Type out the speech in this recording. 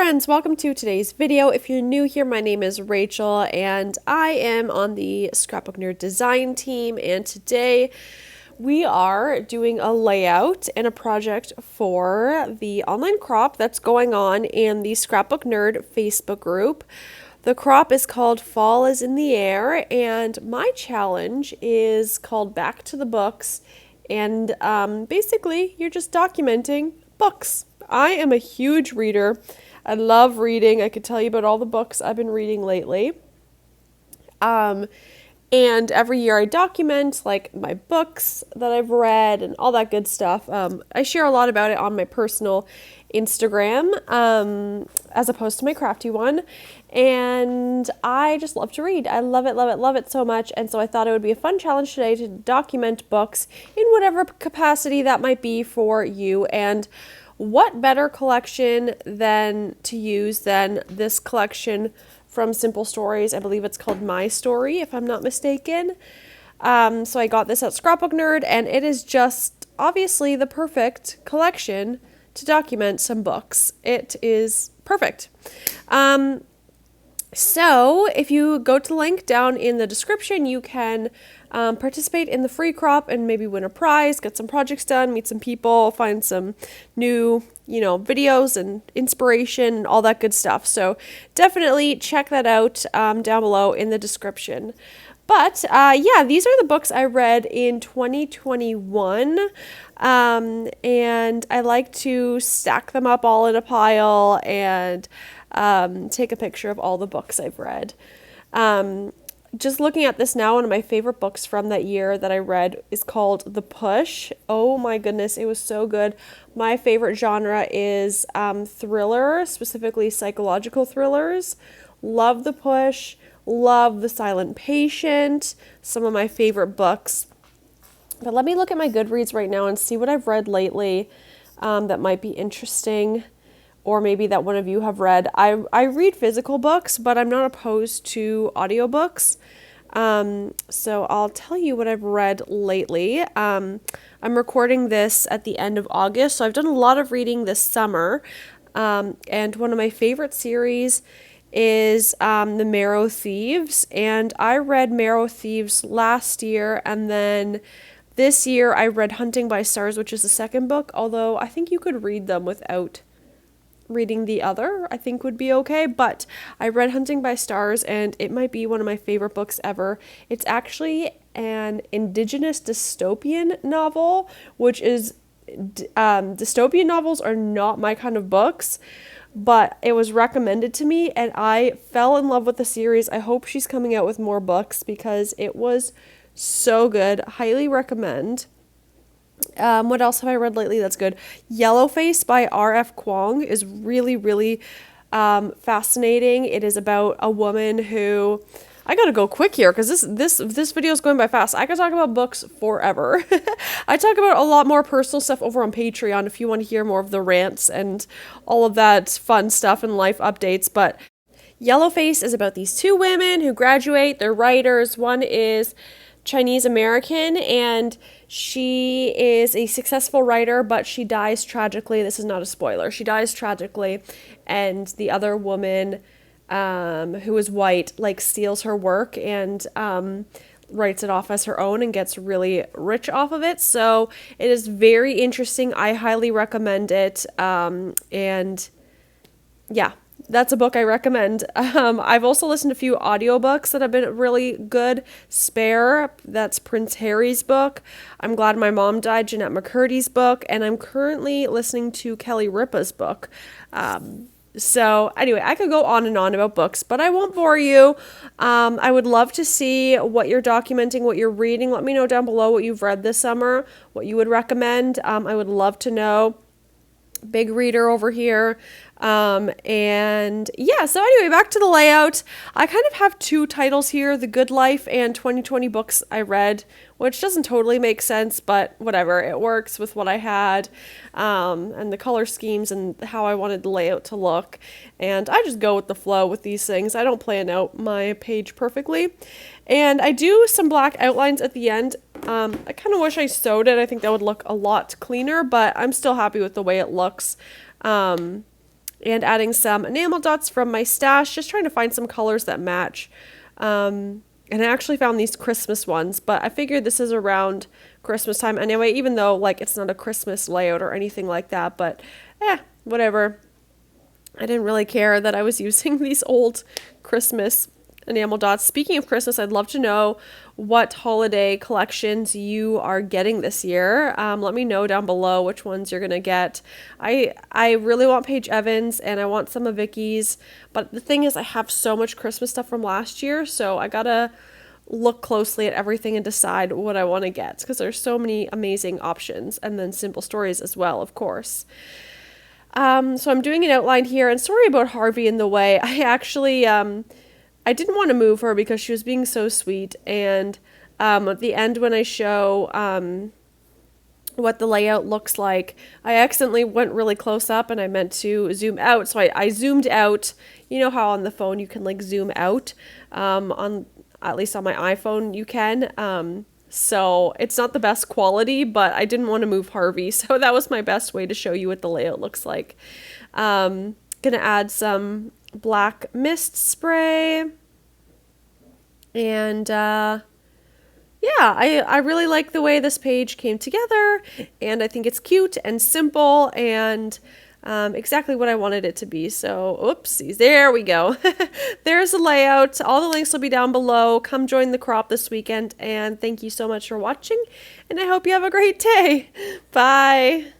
friends, welcome to today's video. If you're new here, my name is Rachel and I am on the Scrapbook Nerd design team, and today we are doing a layout and a project for the online crop that's going on in the Scrapbook Nerd Facebook group. The crop is called Fall is in the Air, and my challenge is called Back to the Books, and basically you're just documenting books. I am a huge reader. I love reading. I could tell you about all the books I've been reading lately. And every year I document like my books that I've read and all that good stuff. I share a lot about it on my personal Instagram as opposed to my crafty one. And I just love to read. I love it, love it, love it so much. And so I thought it would be a fun challenge today to document books in whatever capacity that might be for you. And what better collection than to use than this collection from Simple Stories? I believe it's called My Story, if I'm not mistaken. So I got this at Scrapbook Nerd, and it is just obviously the perfect collection to document some books. It is perfect. So if you go to the link down in the description, you can participate in the free crop and maybe win a prize, get some projects done, meet some people, find some new, videos and inspiration and all that good stuff. So definitely check that out down below in the description. But these are the books I read in 2021. And I like to stack them up all in a pile and take a picture of all the books I've read. Just looking at this now, one of my favorite books from that year that I read is called The Push. Oh my goodness, it was so good. My favorite genre is thriller, specifically psychological thrillers. Love The Push, love The Silent Patient, some of my favorite books. But let me look at my Goodreads right now and see what I've read lately that might be interesting, or maybe that one of you have read. I read physical books, but I'm not opposed to audiobooks. So I'll tell you what I've read lately. I'm recording this at the end of August, so I've done a lot of reading this summer. And one of my favorite series is The Marrow Thieves. And I read Marrow Thieves last year, and then this year I read Hunting by Stars, which is the second book, although I think you could read them without reading the other, I think would be okay. But I read Hunting by Stars, and it might be one of my favorite books ever. It's actually an indigenous dystopian novel, which is dystopian novels are not my kind of books, but it was recommended to me and I fell in love with the series. I hope she's coming out with more books because it was so good. Highly recommend. What else have I read lately that's good? Yellowface by R.F. Kuang is really, really fascinating. It is about a woman who... I gotta go quick here because this video is going by fast. I could talk about books forever. I talk about a lot more personal stuff over on Patreon if you want to hear more of the rants and all of that fun stuff and life updates. But Yellowface is about these two women who graduate. They're writers. One is Chinese American, and she is a successful writer, but she dies tragically. This is not a spoiler. She dies tragically, and the other woman, who is white, steals her work and writes it off as her own and gets really rich off of it. So it is very interesting. I highly recommend it. And yeah, that's a book I recommend. I've also listened to a few audiobooks that have been really good. Spare, that's Prince Harry's book. I'm Glad My Mom Died, Jeanette McCurdy's book. And I'm currently listening to Kelly Ripa's book. So anyway, I could go on and on about books, but I won't bore you. I would love to see what you're documenting, what you're reading. Let me know down below what you've read this summer, what you would recommend. I would love to know. Big reader over here. And yeah, so anyway, back to the layout. I kind of have two titles here, The Good Life and 2020 Books I Read, which doesn't totally make sense, but whatever, it works with what I had, and the color schemes and how I wanted the layout to look. And I just go with the flow with these things. I don't plan out my page perfectly. And I do some black outlines at the end. I kind of wish I sewed it. I think that would look a lot cleaner, but I'm still happy with the way it looks. and adding some enamel dots from my stash, just trying to find some colors that match. And I actually found these Christmas ones, but I figured this is around Christmas time anyway, even though like it's not a Christmas layout or anything like that, but whatever. I didn't really care that I was using these old Christmas enamel dots. Speaking of Christmas, I'd love to know what holiday collections you are getting this year. Let me know down below which ones you're gonna get. I really want Paige Evans and I want some of Vicky's, but the thing is I have so much Christmas stuff from last year, so I gotta look closely at everything and decide what I want to get because there's so many amazing options, and then simple stories as well, of course. So I'm doing an outline here, and sorry about Harvey in the way. I actually I didn't want to move her because she was being so sweet, and at the end when I show what the layout looks like, I accidentally went really close up and I meant to zoom out, so I zoomed out. You know how on the phone you can like zoom out, on at least on my iPhone you can. So it's not the best quality, but I didn't want to move Harvey, so that was my best way to show you what the layout looks like. Gonna add some black mist spray, and I really like the way this page came together, and I think it's cute and simple and exactly what I wanted it to be. So, oopsies, there we go. There's the layout. All the links will be down below. Come join the crop this weekend, and thank you so much for watching, and I hope you have a great day. Bye.